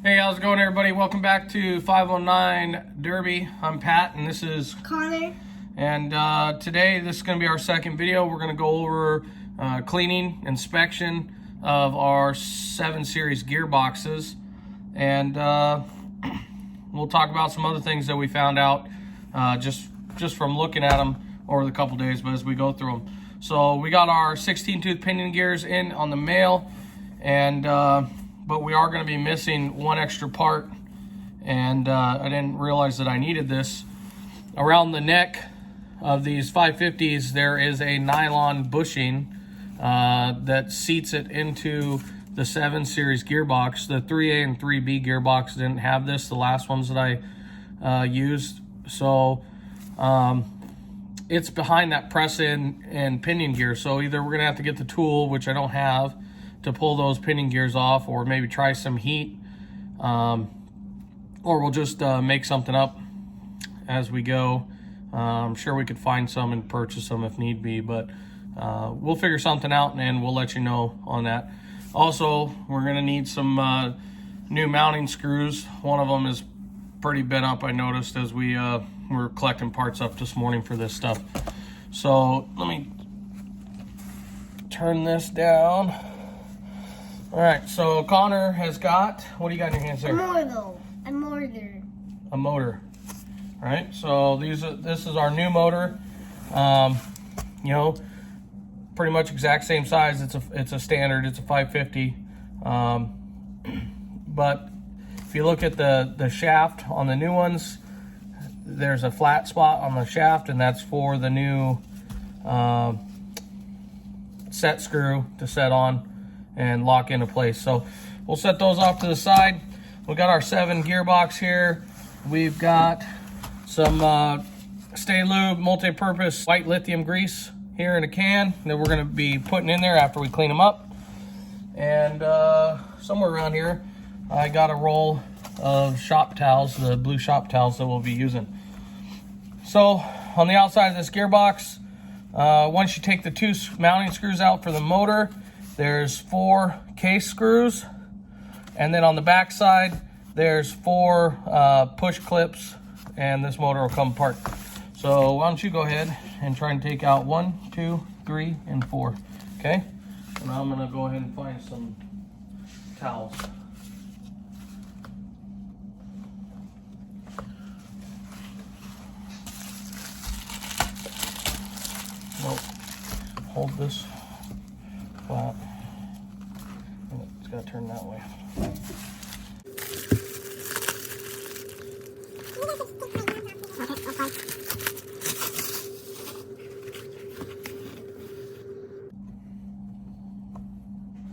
Hey, how's it going, everybody? Welcome back to 509 Derby. I'm Pat, and this is Connor. And today, this is going to be our second video. We're going to go over cleaning, inspection of our 7 Series gearboxes, and we'll talk about some other things that we found out just from looking at them over the couple days, but as we go through them. So we got our 16-tooth pinion gears in on the mail, and but we are going to be missing one extra part, and I didn't realize that I needed this. Around the neck of these 550s, there is a nylon bushing that seats it into the 7 Series gearbox. The 3A and 3B gearbox didn't have this, the last ones that I used. So it's behind that press in and pinion gear. So either we're going to have to get the tool, which I don't have, to pull those pinion gears off, or maybe try some heat, or we'll just make something up as we go. I'm sure we could find some and purchase them if need be, but we'll figure something out and we'll let you know on that. Also, we're going to need some new mounting screws. One of them is pretty bent up, I noticed, as we were collecting parts up this morning for this stuff. So let me turn this down. All right, so Connor has got, what do you got in your hands there? A motor. A motor. All right, so this is our new motor. You know, pretty much exact same size. It's a standard. It's a 550. But if you look at the shaft on the new ones, there's a flat spot on the shaft, and that's for the new set screw to set on and lock into place. So we'll set those off to the side. We got our 7 gearbox here. We've got some Stay Lube multi-purpose white lithium grease here in a can that we're going to be putting in there after we clean them up. And somewhere around here, I got a roll of shop towels, the blue shop towels that we'll be using. So on the outside of this gearbox, once you take the 2 mounting screws out for the motor, there's 4 case screws, and then on the back side there's 4 push clips, and this motor will come apart. So why don't you go ahead and try and take out 1, 2, 3, and 4. Okay, and I'm gonna go ahead and find some towels. Well, hold this flat. It's got to turn that way.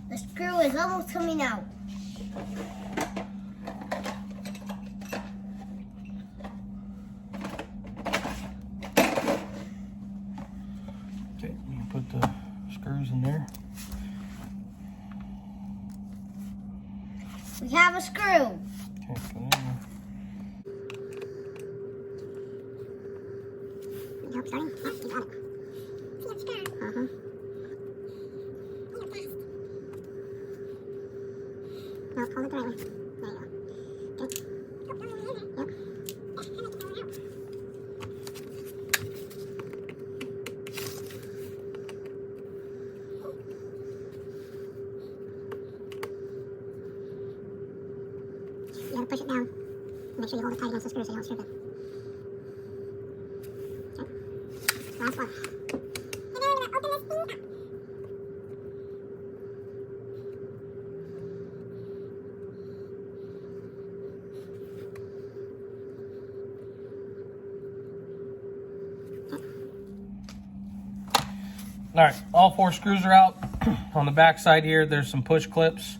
The screw is almost coming out. Okay, you can put the screws in there. We have a screw. Okay, put it in there. Help starting? Yeah, you got it. See, it's screw. No, hold it the right way. There you go. Okay. Yep. You gotta push it down. Make sure you hold it tight against the screw so you don't strip it. Okay. Last one. And then we're gonna open this thing up. All right, all 4 screws are out. On the back side here, there's some push clips,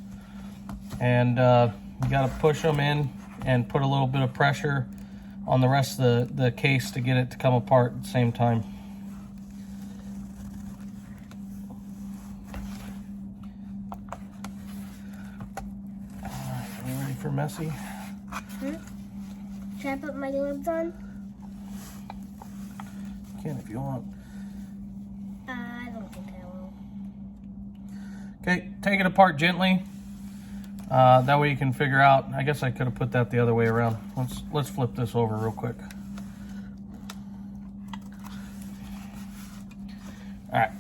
and you got to push them in and put a little bit of pressure on the rest of the case to get it to come apart at the same time. All right, are you ready for messy? Should I put my gloves on? You can if you want. I don't think I will. Okay, take it apart gently. That way you can figure out. I guess I could have put that the other way around. Let's flip this over real quick. All right.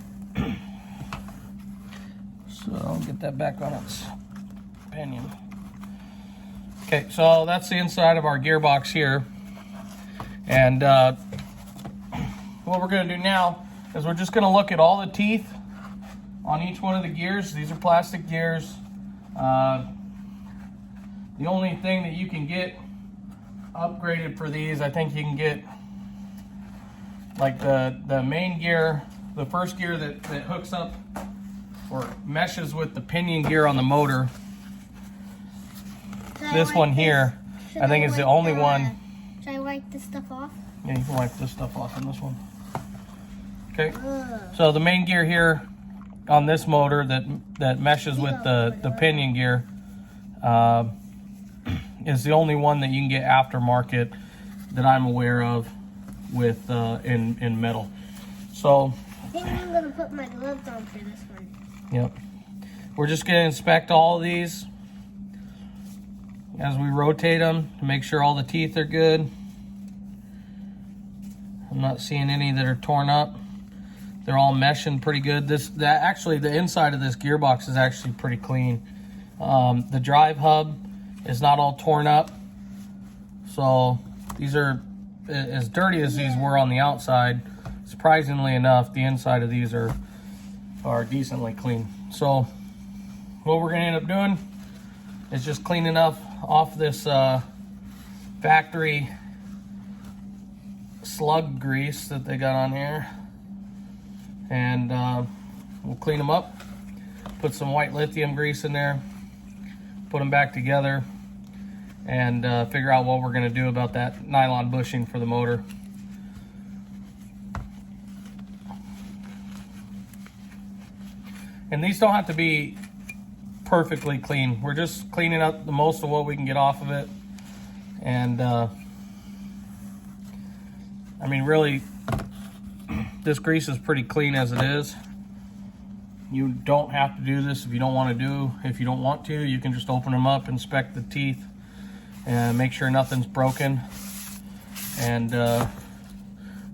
So I'll get that back on its pinion. Okay, so that's the inside of our gearbox here. And what we're going to do now is we're just going to look at all the teeth on each one of the gears. These are plastic gears. The only thing that you can get upgraded for these, I think you can get like the main gear, the first gear that hooks up or meshes with the pinion gear on the motor. This one here, I think is the only one. Should I wipe this stuff off? Yeah, you can wipe this stuff off on this one. Okay, so the main gear here on this motor that meshes with the pinion gear is the only one that you can get aftermarket that I'm aware of with in metal. So I think I'm gonna put my gloves on for this one. yep, we're just gonna inspect all of these as we rotate them to make sure all the teeth are good. I'm not seeing any that are torn up. They're all meshing pretty good. Actually, the inside of this gearbox is actually pretty clean. The drive hub is not all torn up. So these are as dirty as these were on the outside. Surprisingly enough, the inside of these are decently clean. So what we're gonna end up doing is just cleaning off this factory slug grease that they got on here, and we'll clean them up, put some white lithium grease in there, put them back together, and figure out what we're going to do about that nylon bushing for the motor. And these don't have to be perfectly clean. We're just cleaning up the most of what we can get off of it. And I mean, really, this grease is pretty clean as it is. You don't have to do this if you don't want to do. If you don't want to, you can just open them up, inspect the teeth, and make sure nothing's broken, and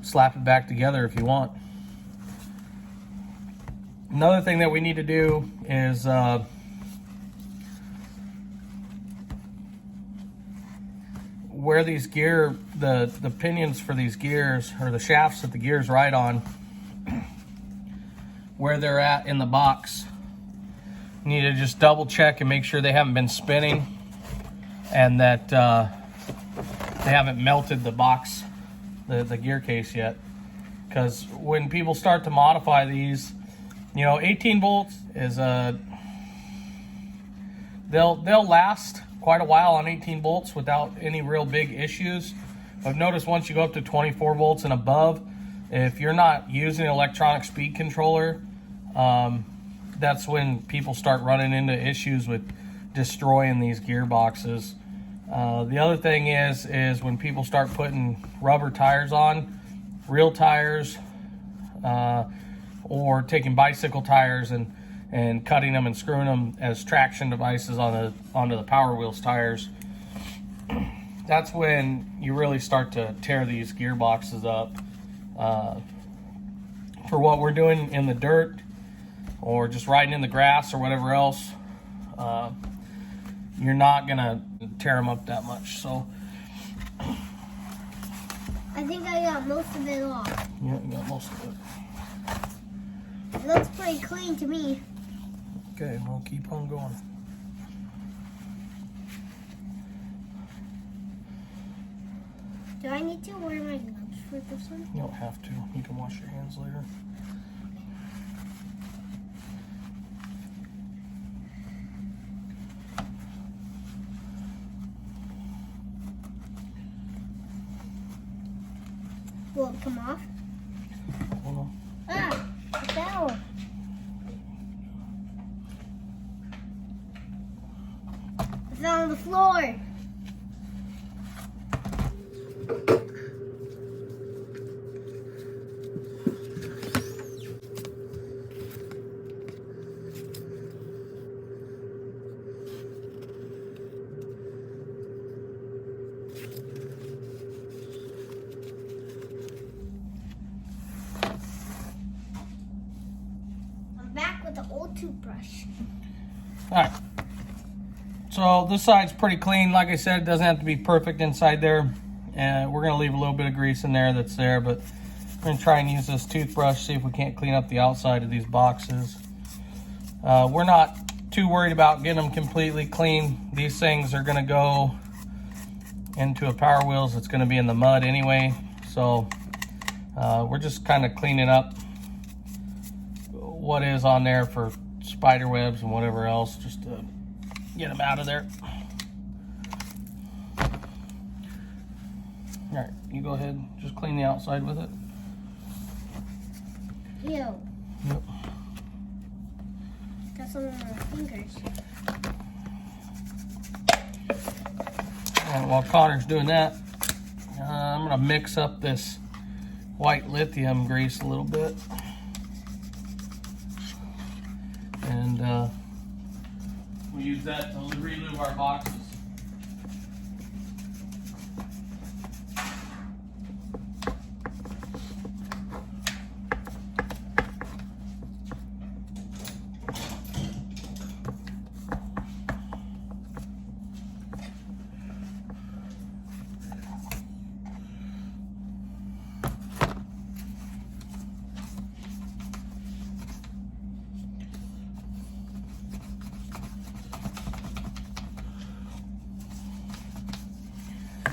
slap it back together if you want. Another thing that we need to do is where these the pinions for these gears, or the shafts that the gears ride on, where they're at in the box. You need to just double check and make sure they haven't been spinning, and that they haven't melted the box, the gear case yet. Because when people start to modify these, 18 volts is they'll last quite a while on 18 volts without any real big issues. I've noticed once you go up to 24 volts and above, if you're not using an electronic speed controller, that's when people start running into issues with destroying these gearboxes. The other thing is when people start putting rubber tires on, real tires, or taking bicycle tires and cutting them and screwing them as traction devices onto the Power Wheels tires, that's when you really start to tear these gearboxes up. For what we're doing in the dirt, or just riding in the grass or whatever else, you're not gonna tear them up that much. So I think I got most of it off. yeah, you got most of it. It looks pretty clean to me. Okay, we'll keep on going. Do I need to wear my gloves for this one? You don't have to. You can wash your hands later. Will it come off? Hold on. Ah, it fell. It fell on the floor. toothbrush. All right. So this side's pretty clean. Like I said, it doesn't have to be perfect inside there. And we're gonna leave a little bit of grease in there that's there, but we're gonna try and use this toothbrush, see if we can't clean up the outside of these boxes. We're not too worried about getting them completely clean. These things are gonna go into a Power Wheels that's gonna be in the mud anyway. So we're just kind of cleaning up what is on there for spider webs and whatever else, just to get them out of there. All right, you go ahead, just clean the outside with it. Ew. Yep. Got some on my fingers. And while Connor's doing that, I'm gonna mix up this white lithium grease a little bit. And we'll use that to re-lube our boxes.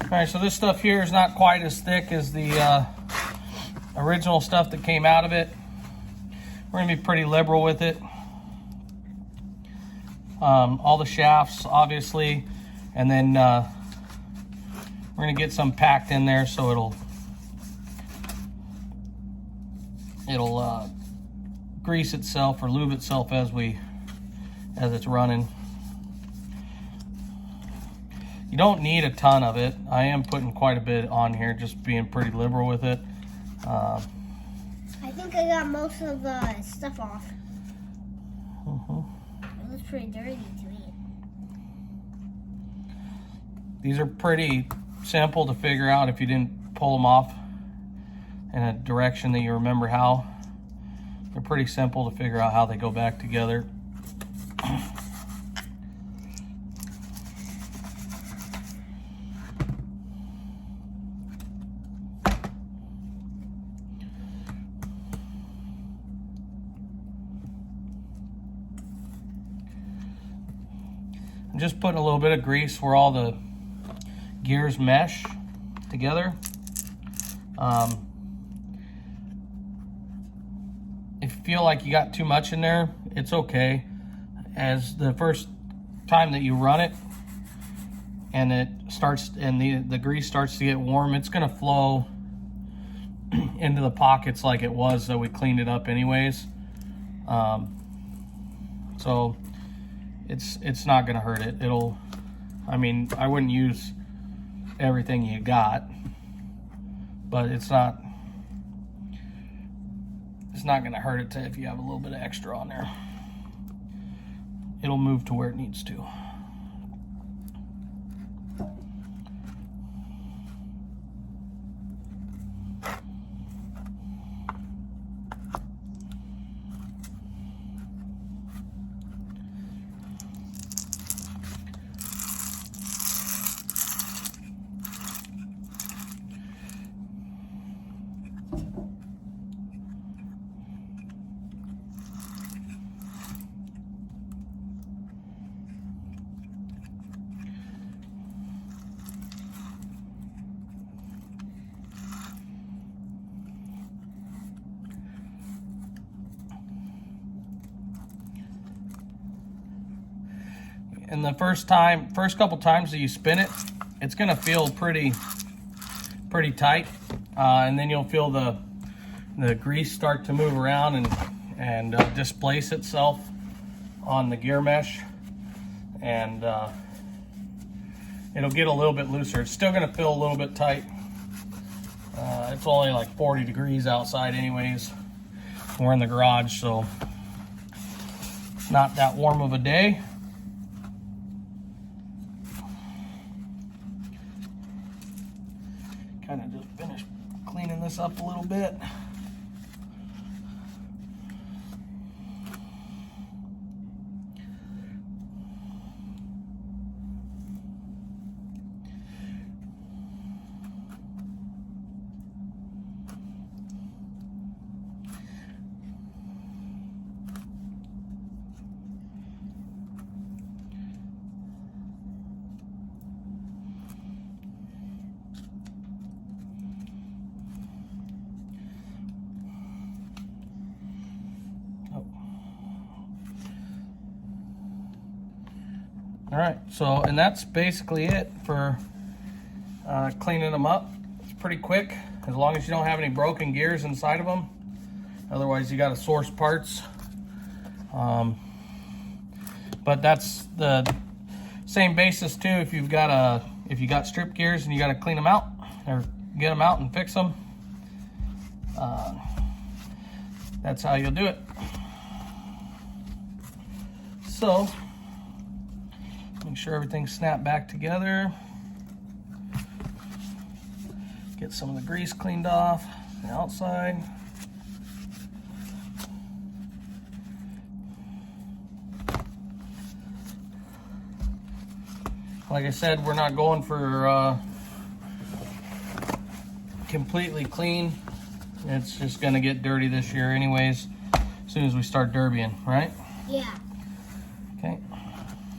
All right, so this stuff here is not quite as thick as the original stuff that came out of it. We're gonna be pretty liberal with it. All the shafts, obviously, and then we're gonna get some packed in there so it'll grease itself or lube itself as it's running. You don't need a ton of it. I am putting quite a bit on here, just being pretty liberal with it. I think I got most of the stuff off. It looks pretty dirty to me. These are pretty simple to figure out if you didn't pull them off in a direction that you remember how. They're pretty simple to figure out how they go back together. I'm just putting a little bit of grease where all the gears mesh together. If you feel like you got too much in there, it's okay. As the first time that you run it and it starts and the grease starts to get warm, it's gonna flow into the pockets like it was that we cleaned it up anyways. So it's not gonna hurt it. I mean, I wouldn't use everything you got, but it's not gonna hurt it if you have a little bit of extra on there. It'll move to where it needs to. And the first couple times that you spin it, it's gonna feel pretty tight, and then you'll feel the grease start to move around and displace itself on the gear mesh, and it'll get a little bit looser. It's still gonna feel a little bit tight. It's only like 40 degrees outside anyways. We're in the garage, so not that warm of a day. Kind of just finished cleaning this up a little bit. All right, so, and that's basically it for cleaning them up. It's pretty quick, as long as you don't have any broken gears inside of them. Otherwise, you got to source parts. But that's the same basis too. If you got strip gears and you got to clean them out or get them out and fix them, that's how you'll do it. So, make sure everything's snapped back together. Get some of the grease cleaned off the outside. Like I said, we're not going for completely clean. It's just gonna get dirty this year anyways, as soon as we start derbying, right? Yeah. Okay,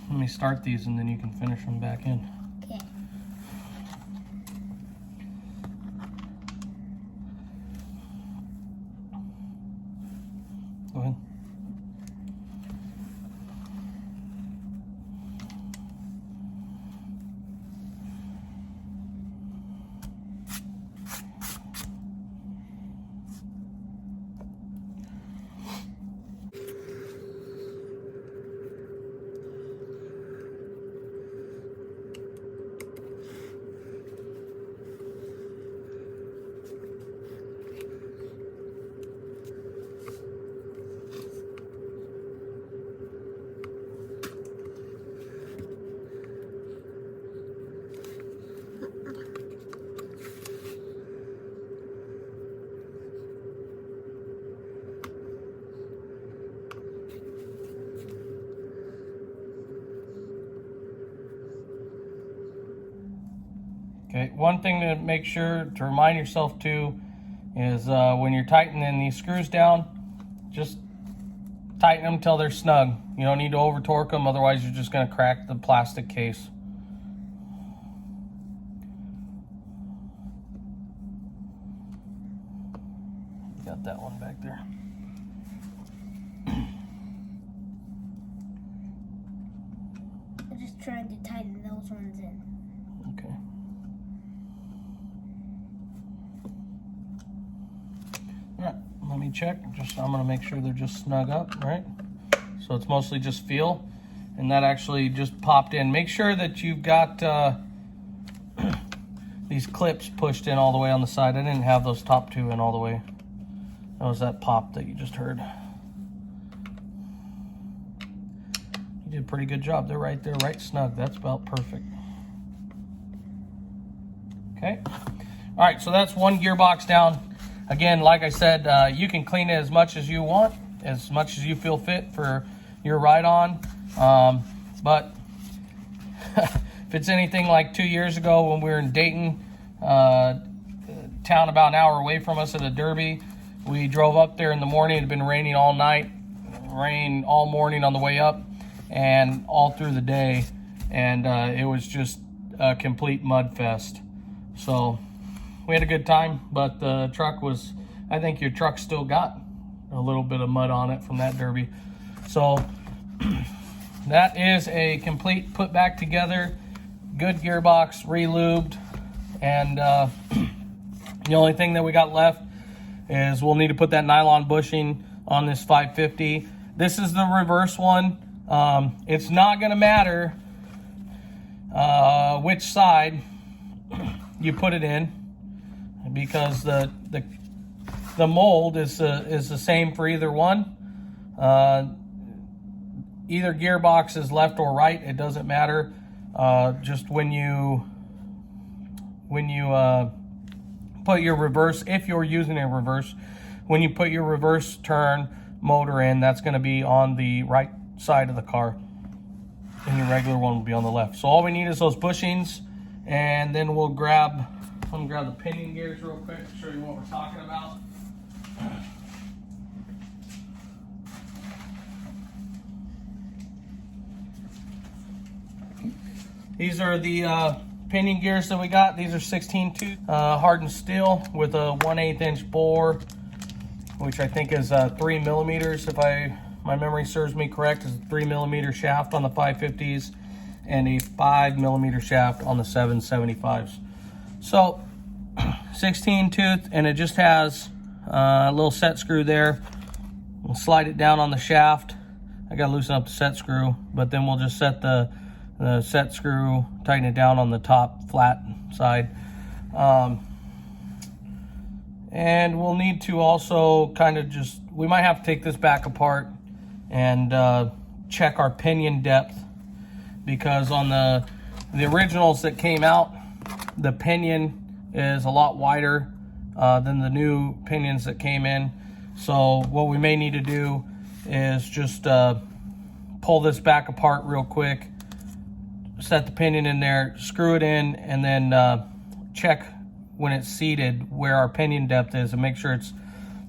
let me start these and then you can finish them back in. Okay. Go ahead. Okay, one thing to make sure to remind yourself too is when you're tightening these screws down, just tighten them till they're snug. You don't need to over torque them, otherwise you're just going to crack the plastic case. Got that one back there. I'm just trying to tighten those ones in. Okay. All right, let me check. I'm gonna make sure they're just snug up, right? So it's mostly just feel, and that actually just popped in. Make sure that you've got these clips pushed in all the way on the side. I didn't have those top two in all the way. That was that pop that you just heard. You did a pretty good job. They're right there, right snug. That's about perfect. Okay. All right, so that's one gearbox down. Again, like I said, you can clean it as much as you want, as much as you feel fit for your ride-on. But if it's anything like 2 years ago when we were in Dayton, town about an hour away from us at a derby, we drove up there in the morning. It had been raining all night, rain all morning on the way up, and all through the day. And it was just a complete mud fest. So we had a good time, but the truck was, I think your truck still got a little bit of mud on it from that derby. So that is a complete put back together, good gearbox, re-lubed, and the only thing that we got left is we'll need to put that nylon bushing on this 550. This is the reverse one. It's not gonna matter which side you put it in, because the mold is the same for either one. Either gearbox is left or right, it doesn't matter. Just when you put your reverse, if you're using a reverse, when you put your reverse turn motor in, that's going to be on the right side of the car, and your regular one will be on the left. So all we need is those bushings, and then we'll grab the pinion gears real quick to show you what we're talking about. These are the pinion gears that we got. These are 16 tooth hardened steel with a 1/8 inch bore, which I think is 3 millimeters, if my memory serves me correct, is a 3 millimeter shaft on the 550s, and a 5mm shaft on the 775s. So 16 tooth, and it just has a little set screw there. We'll slide it down on the shaft. I gotta loosen up the set screw, but then we'll just set the set screw, tighten it down on the top flat side. And we'll need to also kind of just, we might have to take this back apart and check our pinion depth, because on the originals that came out, the pinion is a lot wider than the new pinions that came in. So what we may need to do is just pull this back apart real quick, set the pinion in there, screw it in, and then check when it's seated where our pinion depth is, and make sure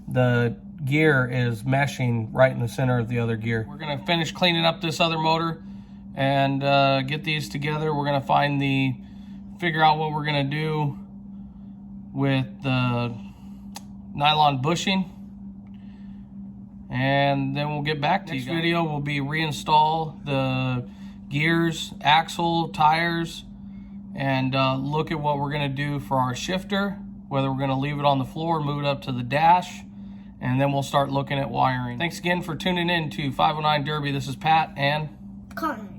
the gear is meshing right in the center of the other gear. We're gonna finish cleaning up this other motor and get these together. We're gonna figure out what we're gonna do with the nylon bushing, and then we'll get back to you guys. Next video will be reinstall the gears, axle, tires, and look at what we're gonna do for our shifter, whether we're gonna leave it on the floor, move it up to the dash, and then we'll start looking at wiring. Thanks again for tuning in to 509 Derby. This is Pat and Connor.